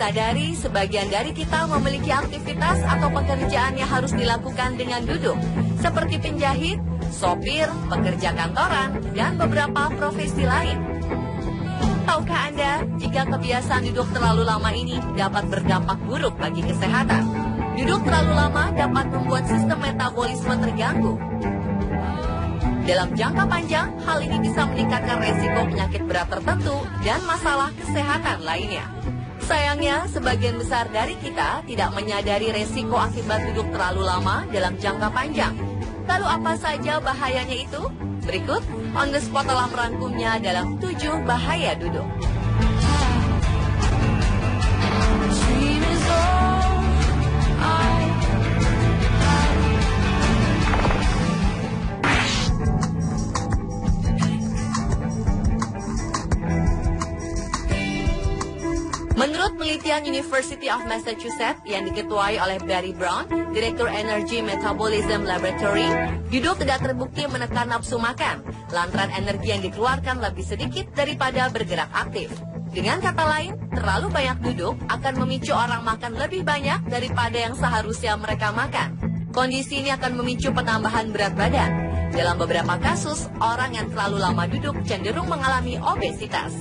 disadari, sebagian dari kita memiliki aktivitas atau pekerjaan yang harus dilakukan dengan duduk, seperti penjahit, sopir, pekerja kantoran, dan beberapa profesi lain. Tahukah Anda, jika kebiasaan duduk terlalu lama ini dapat berdampak buruk bagi kesehatan? Duduk terlalu lama dapat membuat sistem metabolisme terganggu. Dalam jangka panjang, hal ini bisa meningkatkan resiko penyakit berat tertentu dan masalah kesehatan lainnya. Sayangnya, sebagian besar dari kita tidak menyadari resiko akibat duduk terlalu lama dalam jangka panjang. Lalu apa saja bahayanya itu? Berikut, On The Spot telah merangkumnya dalam 7 bahaya duduk. Menurut penelitian University of Massachusetts yang diketuai oleh Barry Brown, Direktur Energy Metabolism Laboratory, duduk tidak terbukti menekan nafsu makan, lantaran energi yang dikeluarkan lebih sedikit daripada bergerak aktif. Dengan kata lain, terlalu banyak duduk akan memicu orang makan lebih banyak daripada yang seharusnya mereka makan. Kondisi ini akan memicu penambahan berat badan. Dalam beberapa kasus, orang yang terlalu lama duduk cenderung mengalami obesitas.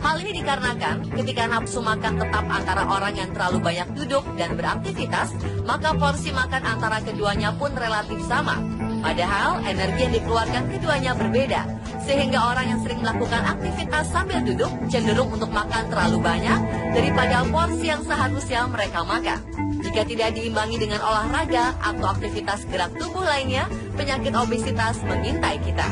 Hal ini dikarenakan ketika nafsu makan tetap antara orang yang terlalu banyak duduk dan beraktivitas, maka porsi makan antara keduanya pun relatif sama. Padahal energi yang dikeluarkan keduanya berbeda, sehingga orang yang sering melakukan aktivitas sambil duduk cenderung untuk makan terlalu banyak daripada porsi yang seharusnya mereka makan. Jika tidak diimbangi dengan olahraga atau aktivitas gerak tubuh lainnya, penyakit obesitas mengintai kita.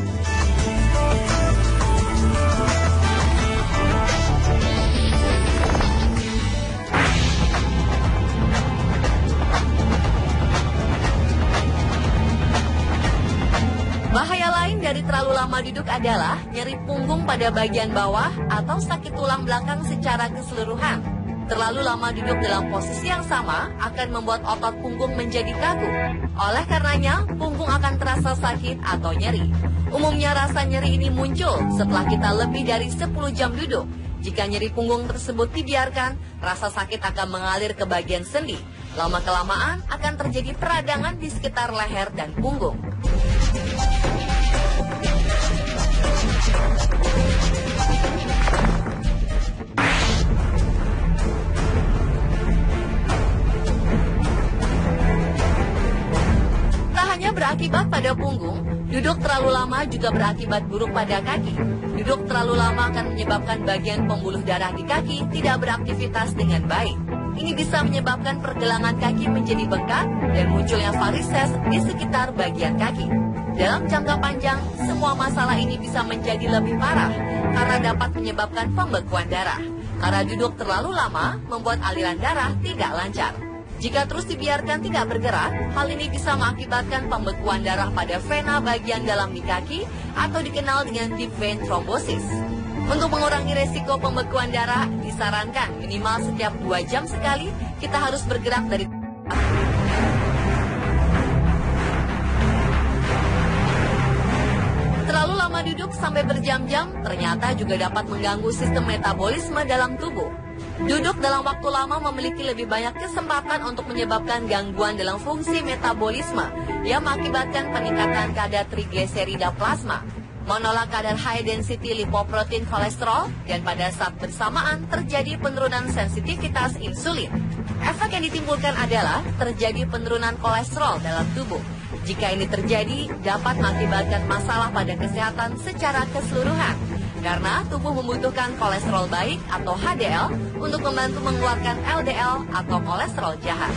Bahaya lain dari terlalu lama duduk adalah nyeri punggung pada bagian bawah atau sakit tulang belakang secara keseluruhan. Terlalu lama duduk dalam posisi yang sama akan membuat otot punggung menjadi kaku. Oleh karenanya, punggung akan terasa sakit atau nyeri. Umumnya rasa nyeri ini muncul setelah kita lebih dari 10 jam duduk. Jika nyeri punggung tersebut dibiarkan, rasa sakit akan mengalir ke bagian sendi. Lama-kelamaan akan terjadi peradangan di sekitar leher dan punggung. Berakibat pada punggung, duduk terlalu lama juga berakibat buruk pada kaki. Duduk terlalu lama akan menyebabkan bagian pembuluh darah di kaki tidak beraktivitas dengan baik. Ini bisa menyebabkan pergelangan kaki menjadi bengkak dan munculnya varises di sekitar bagian kaki. Dalam jangka panjang, semua masalah ini bisa menjadi lebih parah karena dapat menyebabkan pembekuan darah. Karena duduk terlalu lama membuat aliran darah tidak lancar. Jika terus dibiarkan tidak bergerak, hal ini bisa mengakibatkan pembekuan darah pada vena bagian dalam di kaki atau dikenal dengan deep vein thrombosis. Untuk mengurangi resiko pembekuan darah, disarankan minimal setiap 2 jam sekali kita harus bergerak dari terlalu lama duduk sampai berjam-jam ternyata juga dapat mengganggu sistem metabolisme dalam tubuh. Duduk dalam waktu lama memiliki lebih banyak kesempatan untuk menyebabkan gangguan dalam fungsi metabolisme yang mengakibatkan peningkatan kadar trigliserida plasma, menolak kadar high density lipoprotein kolesterol, dan pada saat bersamaan terjadi penurunan sensitivitas insulin. Efek yang ditimbulkan adalah terjadi penurunan kolesterol dalam tubuh. Jika ini terjadi, dapat mengakibatkan masalah pada kesehatan secara keseluruhan. Karena tubuh membutuhkan kolesterol baik atau HDL untuk membantu mengeluarkan LDL atau kolesterol jahat.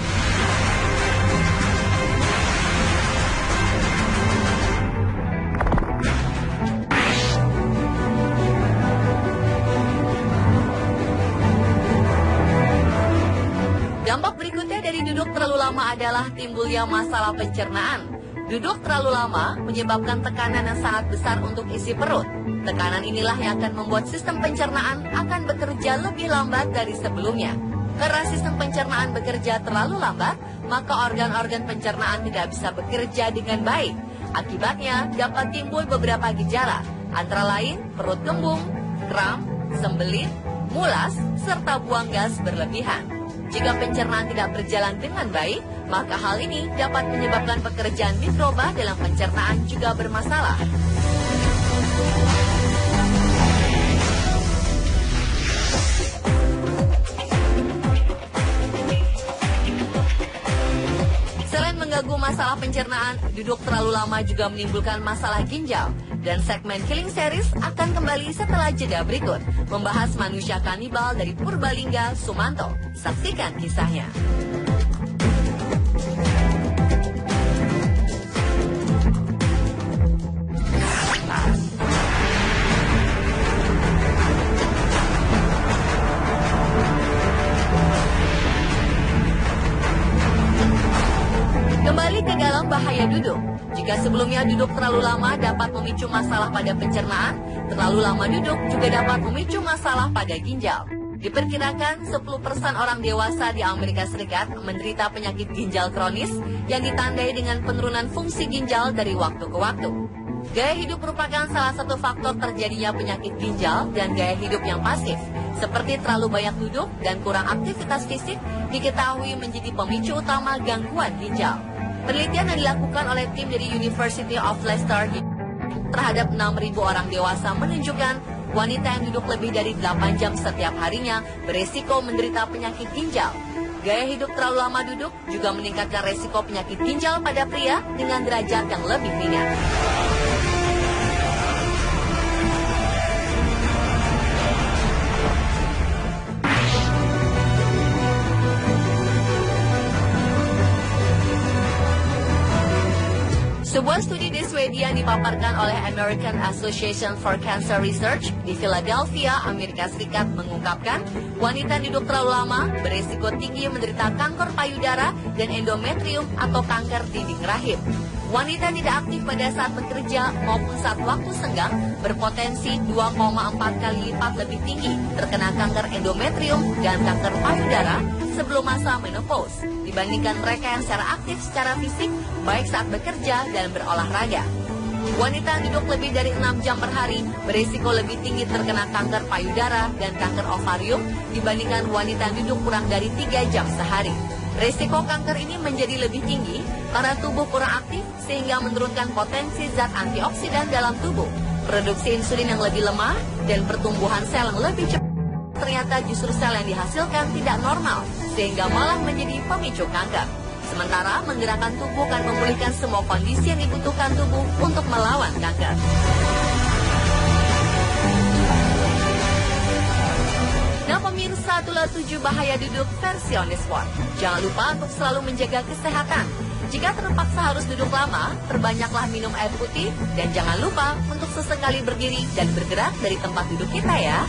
Dampak berikutnya dari duduk terlalu lama adalah timbulnya masalah pencernaan. Duduk terlalu lama menyebabkan tekanan yang sangat besar untuk isi perut. Tekanan inilah yang akan membuat sistem pencernaan akan bekerja lebih lambat dari sebelumnya. Karena sistem pencernaan bekerja terlalu lambat, maka organ-organ pencernaan tidak bisa bekerja dengan baik. Akibatnya dapat timbul beberapa gejala, antara lain perut kembung, kram, sembelit, mulas, serta buang gas berlebihan. Jika pencernaan tidak berjalan dengan baik, maka hal ini dapat menyebabkan pekerjaan mikroba dalam pencernaan juga bermasalah. Selain mengganggu masalah pencernaan, duduk terlalu lama juga menimbulkan masalah ginjal. Dan segmen Killing Series akan kembali setelah jeda berikut, membahas manusia kanibal dari Purbalingga, Sumanto. Saksikan kisahnya. Kembali ke dalam bahaya duduk. Jika sebelumnya duduk terlalu lama dapat memicu masalah pada pencernaan, terlalu lama duduk juga dapat memicu masalah pada ginjal. Diperkirakan 10% orang dewasa di Amerika Serikat menderita penyakit ginjal kronis yang ditandai dengan penurunan fungsi ginjal dari waktu ke waktu. Gaya hidup merupakan salah satu faktor terjadinya penyakit ginjal, dan gaya hidup yang pasif, seperti terlalu banyak duduk dan kurang aktivitas fisik, diketahui menjadi pemicu utama gangguan ginjal. Penelitian yang dilakukan oleh tim dari University of Leicester terhadap 6.000 orang dewasa menunjukkan wanita yang duduk lebih dari 8 jam setiap harinya beresiko menderita penyakit ginjal. Gaya hidup terlalu lama duduk juga meningkatkan resiko penyakit ginjal pada pria dengan derajat yang lebih ringan. Sebuah studi di Swedia yang dipaparkan oleh American Association for Cancer Research di Philadelphia, Amerika Serikat mengungkapkan wanita yang duduk terlalu lama beresiko tinggi menderita kanker payudara dan endometrium atau kanker dinding rahim. Wanita yang tidak aktif pada saat bekerja maupun saat waktu senggang berpotensi 2,4 kali lipat lebih tinggi terkena kanker endometrium dan kanker payudara sebelum masa menopause dibandingkan mereka yang secara aktif secara fisik baik saat bekerja dan berolahraga. Wanita yang duduk lebih dari 6 jam per hari berisiko lebih tinggi terkena kanker payudara dan kanker ovarium dibandingkan wanita yang duduk kurang dari 3 jam sehari. Risiko kanker ini menjadi lebih tinggi karena tubuh kurang aktif sehingga menurunkan potensi zat antioksidan dalam tubuh, produksi insulin yang lebih lemah, dan pertumbuhan sel yang lebih cepat. Ternyata justru sel yang dihasilkan tidak normal, sehingga malah menjadi pemicu kanker. Sementara menggerakkan tubuh akan memulihkan semua kondisi yang dibutuhkan tubuh untuk melawan kanker. Nah pemirsa, itulah 7 bahaya duduk versi On The Spot. Jangan lupa untuk selalu menjaga kesehatan. Jika terpaksa harus duduk lama, perbanyaklah minum air putih dan jangan lupa untuk sesekali berdiri dan bergerak dari tempat duduk kita ya.